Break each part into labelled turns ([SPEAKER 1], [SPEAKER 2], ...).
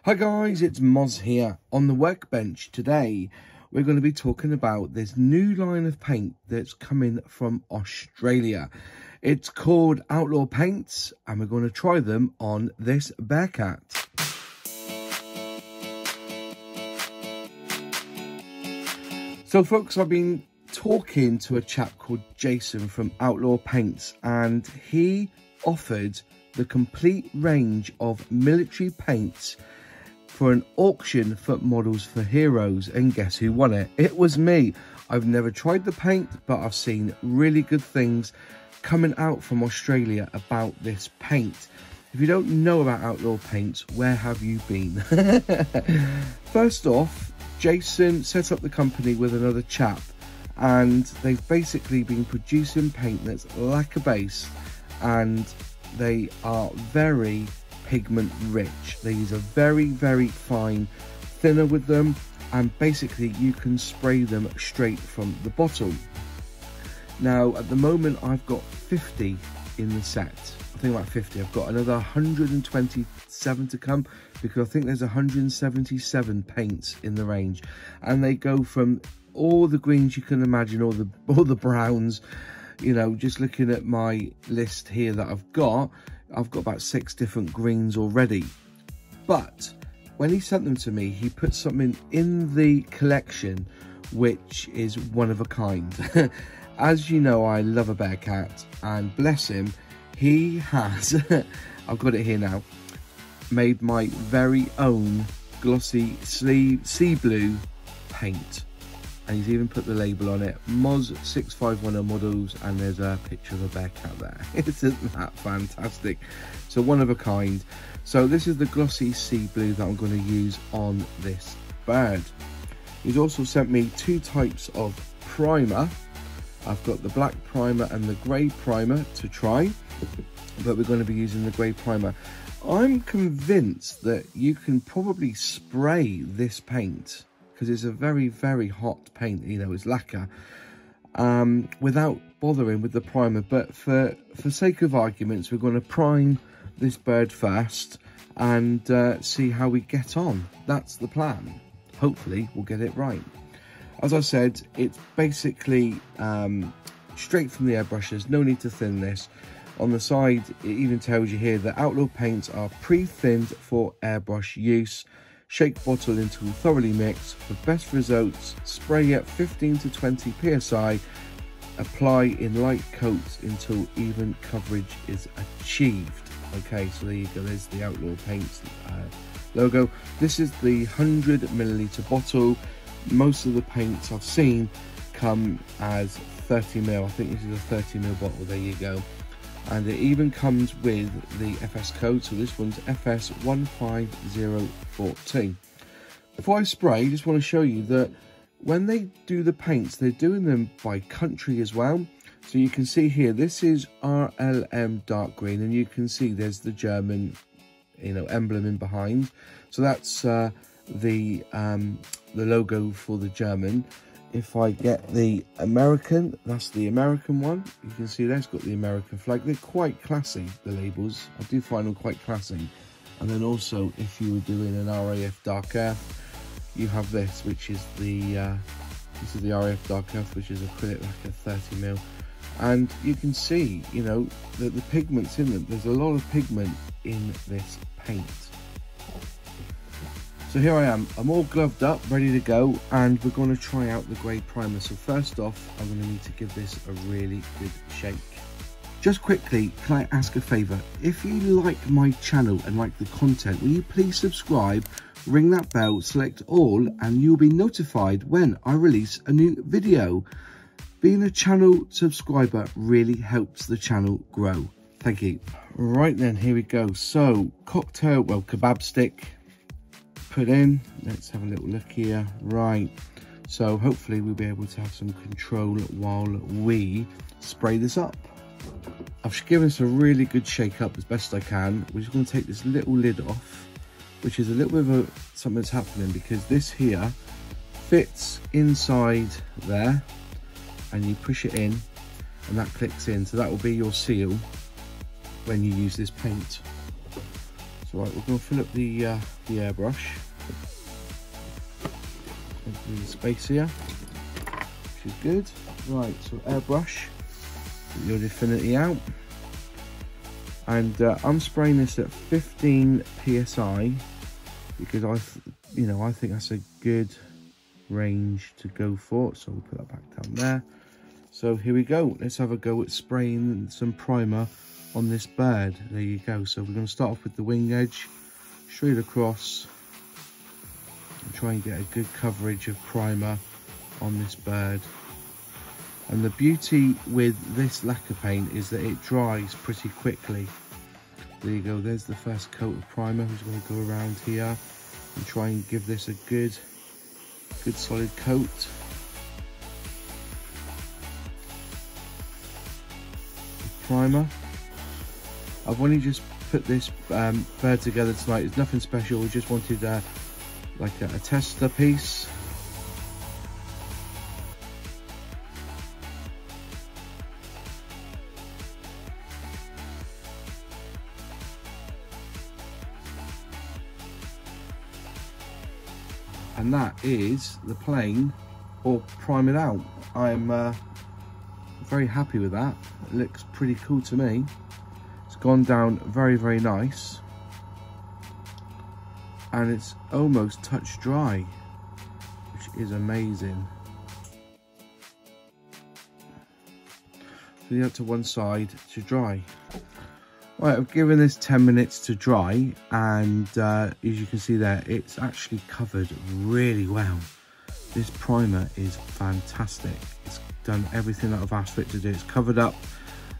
[SPEAKER 1] Hi guys, it's Moz here. On the workbench today, we're going to be talking about this new line of paint that's coming from Australia. It's called Outlaw Paints, and we're going to try them on this Bearcat. So folks, I've been talking to a chap called Jason from Outlaw Paints, and he offered the complete range of military paints for an auction for models for heroes, and guess who won it? It was me. I've never tried the paint, but I've seen really good things coming out from Australia about this paint. If you don't know about Outlaw Paints, where have you been? First off, Jason set up the company with another chap, and they've basically been producing paint that's lacquer based, and they are very pigment rich. They use a very fine thinner with them, and basically you can spray them straight from the bottle. Now at the moment I've got 50 in the set. I think about 50. I've got another 127 to come, because I think there's 177 paints in the range, and they go from all the greens you can imagine, all the browns. You know, just looking at my list here that I've got about 6 different greens already. But when he sent them to me, he put something in the collection which is one of a kind. As you know, I love a Bearcat, and bless him, he has I've got it here now, made my very own glossy sea blue paint. And he's even put the label on it, Moz 6510 models, and there's a picture of a Bearcat there. Isn't that fantastic? So one of a kind. So this is the glossy sea blue that I'm going to use on this bird. He's also sent me 2 types of primer. I've got the black primer and the grey primer to try, but we're going to be using the grey primer. I'm convinced that you can probably spray this paint, because it's a very hot paint, you know, it's lacquer, without bothering with the primer. But for sake of arguments, we're going to prime this bird first and see how we get on. That's the plan. Hopefully we'll get it right. As I said, it's basically straight from the airbrushes, no need to thin this. On the side it even tells you here that Outlaw paints are pre-thinned for airbrush use. Shake bottle until thoroughly mixed. For best results, spray at 15 to 20 psi. Apply in light coats until even coverage is achieved. Okay, so there you go. There's the Outlaw Paints logo. This is the 100 milliliter bottle. Most of the paints I've seen come as 30 ml. I think this is a 30 ml bottle. There you go. And it even comes with the FS code, so this one's FS15014. Before I spray, I just want to show you that when they do the paints, they're doing them by country as well. So you can see here, this is RLM dark green, and you can see there's the German, you know, emblem in behind. So that's the logo for the German. If I get the American, that's the American one. You can see there, it's got the American flag. They're quite classy, the labels. I do find them quite classy. And then also, if you were doing an RAF Dark Earth, you have this, which is the this is the RAF Dark Earth, which is acrylic lacquer 30 ml. And you can see, you know, that the pigments in them. There's a lot of pigment in this paint. So here I am, I'm all gloved up, ready to go, and we're going to try out the grey primer. So first off, I'm going to need to give this a really good shake. Just quickly, can I ask a favour? If you like my channel and like the content, will you please subscribe, ring that bell, select all, and you'll be notified when I release a new video. Being a channel subscriber really helps the channel grow. Thank you. Right then, here we go. So, kebab stick. Put in, let's have a little look here. Right, so hopefully we'll be able to have some control while we spray this up. I've given this a really good shake up as best I can. We're just going to take this little lid off, which is a little bit of something that's happening, because this here fits inside there, and you push it in and that clicks in, so that will be your seal when you use this paint. So So right, we're going to fill up the airbrush. Do the space here, which is good. Right, so airbrush, put your infinity out, and I'm spraying this at 15 psi because I think that's a good range to go for. So we'll put that back down there. So here we go. Let's have a go at spraying some primer on this bird. There you go. So we're going to start off with the wing edge, straight across, and try and get a good coverage of primer on this bird. And the beauty with this lacquer paint is that it dries pretty quickly. There you go. There's the first coat of primer. I'm just going to go around here and try and give this a good solid coat. Primer. I've only just put this bird together tonight. It's nothing special. We just wanted like a tester piece. And that is the plane all primed out. I'm very happy with that. It looks pretty cool to me. It's gone down very nice, and it's almost touch dry, which is amazing. Putting it to one side to dry. Right, I've given this 10 minutes to dry, and as you can see there, it's actually covered really well. This primer is fantastic. It's done everything that I've asked for it to do. It's covered up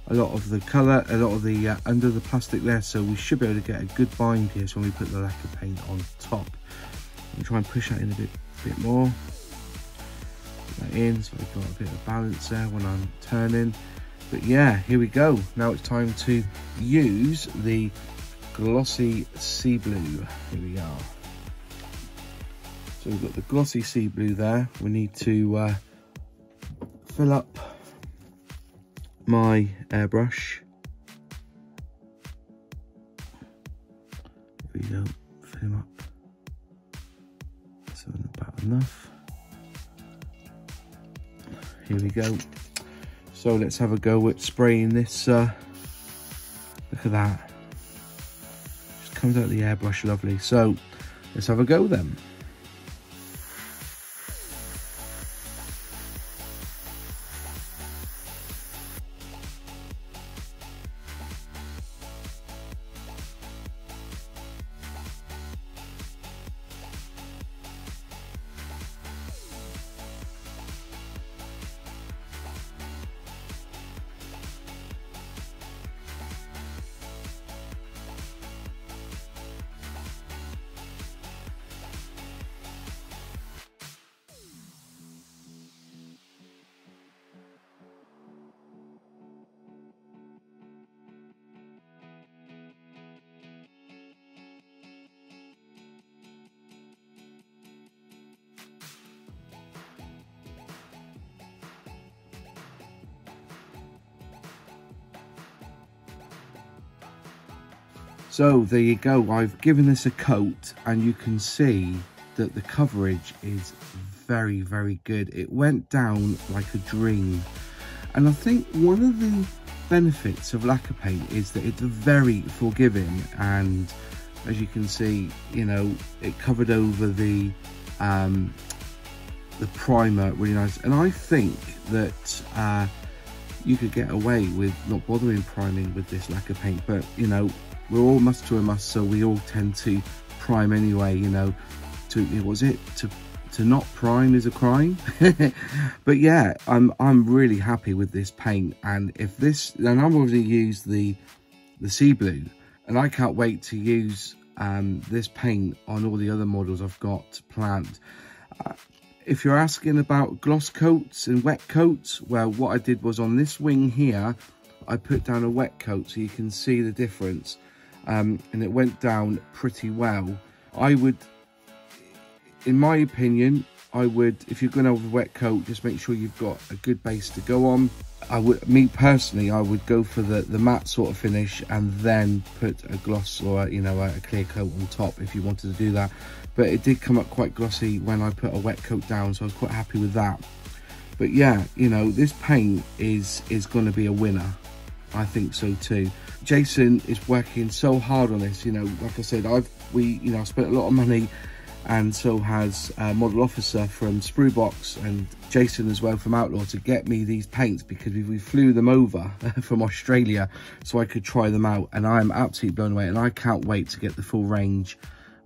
[SPEAKER 1] a lot of the colour, a lot of the under the plastic there, so we should be able to get a good bind here when we put the lacquer paint on top. I'll try and push that in a bit more. Put that in so I've got a bit of balance there when I'm turning. But yeah, here we go. Now it's time to use the glossy sea blue. Here we are. So we've got the glossy sea blue there. We need to fill up my airbrush. Here we go. Fill him up. That's about enough. Here we go. So let's have a go at spraying this. Look at that. Just comes out of the airbrush lovely. So let's have a go then. So there you go, I've given this a coat and you can see that the coverage is very good. It went down like a dream. And I think one of the benefits of lacquer paint is that it's very forgiving, and as you can see, you know, it covered over the primer really nice. And I think that you could get away with not bothering priming with this lacquer paint, but you know, we're all must to a must, so we all tend to prime anyway, you know. To not prime is a crime. But yeah, I'm really happy with this paint, and if this, and I've already used the sea blue, and I can't wait to use this paint on all the other models I've got planned. If you're asking about gloss coats and wet coats, well, what I did was on this wing here, I put down a wet coat so you can see the difference, and it went down pretty well. I would, in my opinion, I would, if you're going to have a wet coat, just make sure you've got a good base to go on. Me personally, I would go for the matte sort of finish and then put a gloss or, you know, a clear coat on top if you wanted to do that. But it did come up quite glossy when I put a wet coat down, so I was quite happy with that. But yeah, you know, this paint is going to be a winner. I think so too. Jason is working so hard on this. You know, like I said, I've spent a lot of money, and so has Model Officer from Spruebox and Jason as well from Outlaw, to get me these paints, because we flew them over from Australia so I could try them out, and I'm absolutely blown away, and I can't wait to get the full range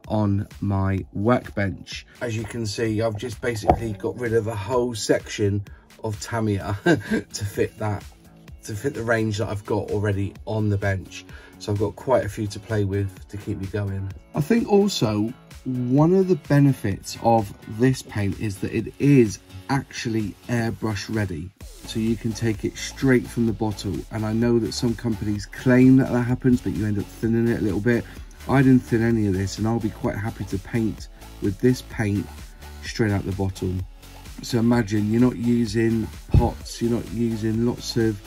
[SPEAKER 1] on my workbench. As you can see, I've just basically got rid of a whole section of Tamiya to fit the range that I've got already on the bench. So I've got quite a few to play with to keep me going. I think also one of the benefits of this paint is that it is actually airbrush ready, so you can take it straight from the bottle. And I know that some companies claim that happens, but you end up thinning it a little bit. I didn't thin any of this, and I'll be quite happy to paint with this paint straight out the bottle. So imagine you're not using pots, you're not using lots of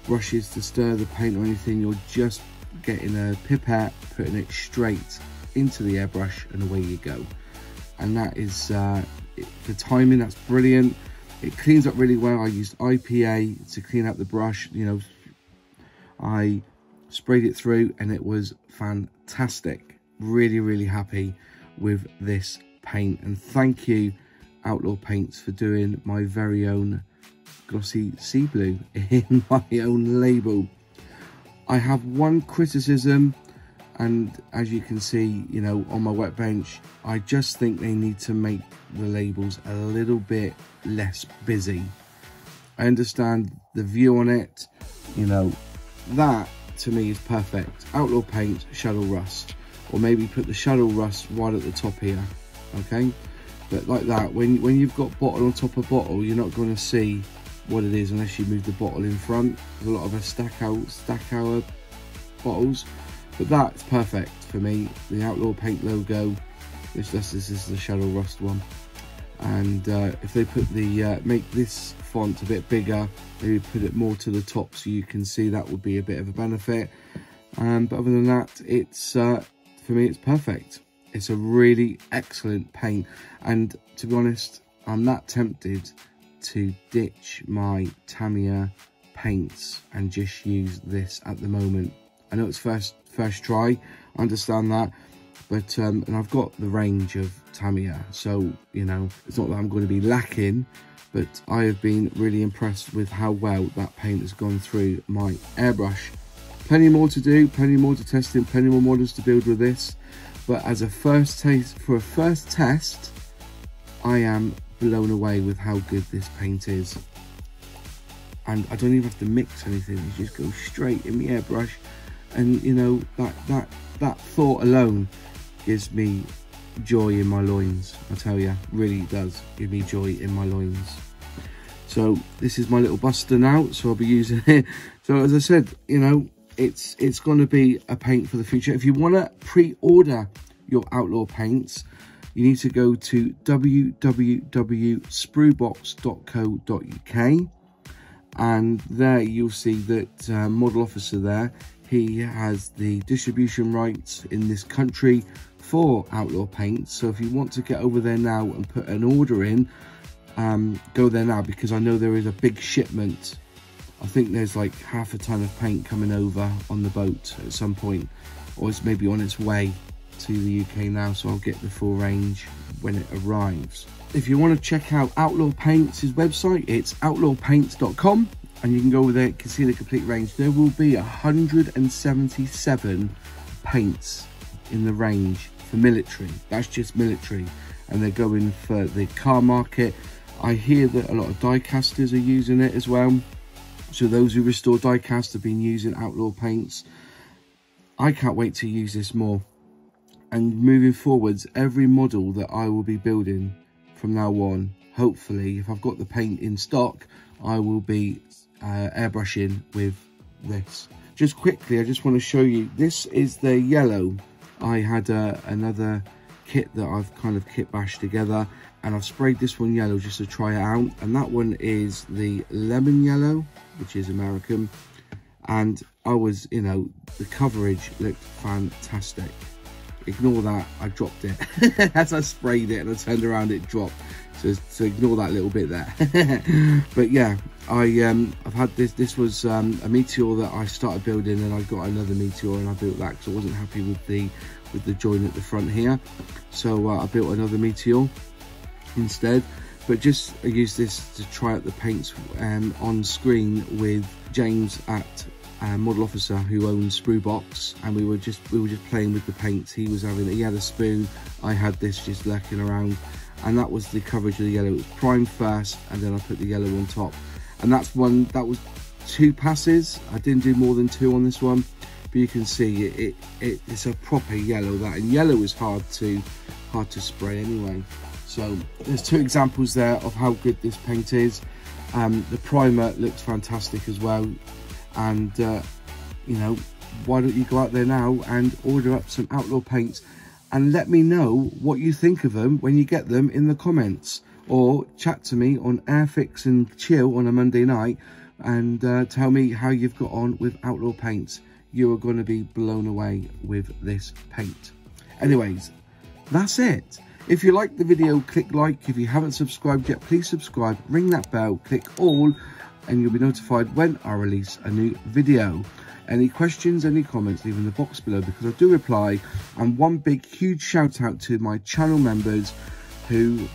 [SPEAKER 1] brushes to stir the paint or anything. You're just getting a pipette, putting it straight into the airbrush, and away you go. And that is for timing, that's brilliant. It cleans up really well. I used IPA to clean up the brush. You know, I sprayed it through and it was fantastic. Really happy with this paint, and thank you Outlaw Paints for doing my very own glossy sea blue in my own label. I have one criticism, and as you can see, you know, on my workbench, I just think they need to make the labels a little bit less busy. I understand the view on it, you know, that to me is perfect. Outlaw Paints Shadow Rust, or maybe put the Shadow Rust right at the top here, okay? But like that, when you've got bottle on top of bottle, you're not going to see what it is unless you move the bottle in front. A lot of us stack our bottles, but that's perfect for me. The Outlaw Paint logo, this is the Shadow Rust one. And if they put the make this font a bit bigger, maybe put it more to the top so you can see, that would be a bit of a benefit. But other than that, it's for me, it's perfect. It's a really excellent paint, and to be honest, I'm that tempted to ditch my Tamiya paints and just use this at the moment. I know it's first try, I understand that, but and I've got the range of Tamiya, so you know, it's not that I'm going to be lacking, but I have been really impressed with how well that paint has gone through my airbrush. Plenty more to do, plenty more to test in, plenty more models to build with this, but as a first test, I am blown away with how good this paint is. And I don't even have to mix anything, you just go straight in the airbrush, and you know, that thought alone gives me joy in my loins. I tell you, really does give me joy in my loins. So this is my little buster now, so I'll be using it. So as I said, you know, it's going to be a paint for the future. If you want to pre-order your Outlaw Paints, you need to go to www.spruebox.co.uk, and there you'll see that Model Officer there, he has the distribution rights in this country for Outlaw Paints. So if you want to get over there now and put an order in, go there now, because I know there is a big shipment. I think there's like half a ton of paint coming over on the boat at some point, or it's maybe on its way to the UK now, so I'll get the full range when it arrives. If you want to check out Outlaw Paints' website, it's outlawpaints.com, and you can go over there, you can see the complete range. There will be 177 paints in the range for military. That's just military, and they're going for the car market. I hear that a lot of die casters are using it as well. So those who restore die cast have been using Outlaw Paints. I can't wait to use this more. And moving forwards, every model that I will be building from now on, hopefully, if I've got the paint in stock, I will be airbrushing with this. Just quickly, I just want to show you, this is the yellow. I had another kit that I've kind of kit bashed together, and I've sprayed this one yellow just to try it out. And that one is the lemon yellow, which is American. And I was, you know, the coverage looked fantastic. Ignore that, I dropped it. As I sprayed it and I turned around, it dropped. So ignore that little bit there. But yeah, I've had this was a Meteor that I started building, and I got another Meteor and I built that because I wasn't happy with the join at the front here. So I built another Meteor instead. But just I used this to try out the paints on screen with James at Model Officer, who owns Sprue Box, and we were just playing with the paints. He had a spoon, I had this just lurking around, and that was the coverage of the yellow. It was primed first, and then I put the yellow on top, and that was 2 passes. I didn't do more than 2 on this one, but you can see it's a proper yellow. That, and yellow is hard to spray anyway. So there's 2 examples there of how good this paint is. The primer looks fantastic as well, and you know, why don't you go out there now and order up some Outlaw paints, and let me know what you think of them when you get them in the comments, or chat to me on Airfix and Chill on a Monday night, and tell me how you've got on with Outlaw paints. You are going to be blown away with this paint. Anyways, that's it. If you liked the video, click like. If you haven't subscribed yet, please subscribe, ring that bell, click all, and you'll be notified when I release a new video. Any questions, any comments, leave in the box below, because I do reply. And one big huge shout out to my channel members who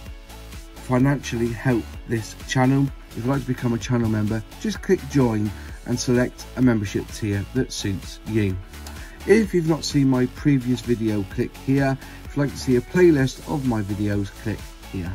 [SPEAKER 1] financially help this channel. If you'd like to become a channel member, just click join and select a membership tier that suits you. If you've not seen my previous video, click here. If you'd like to see a playlist of my videos, click here.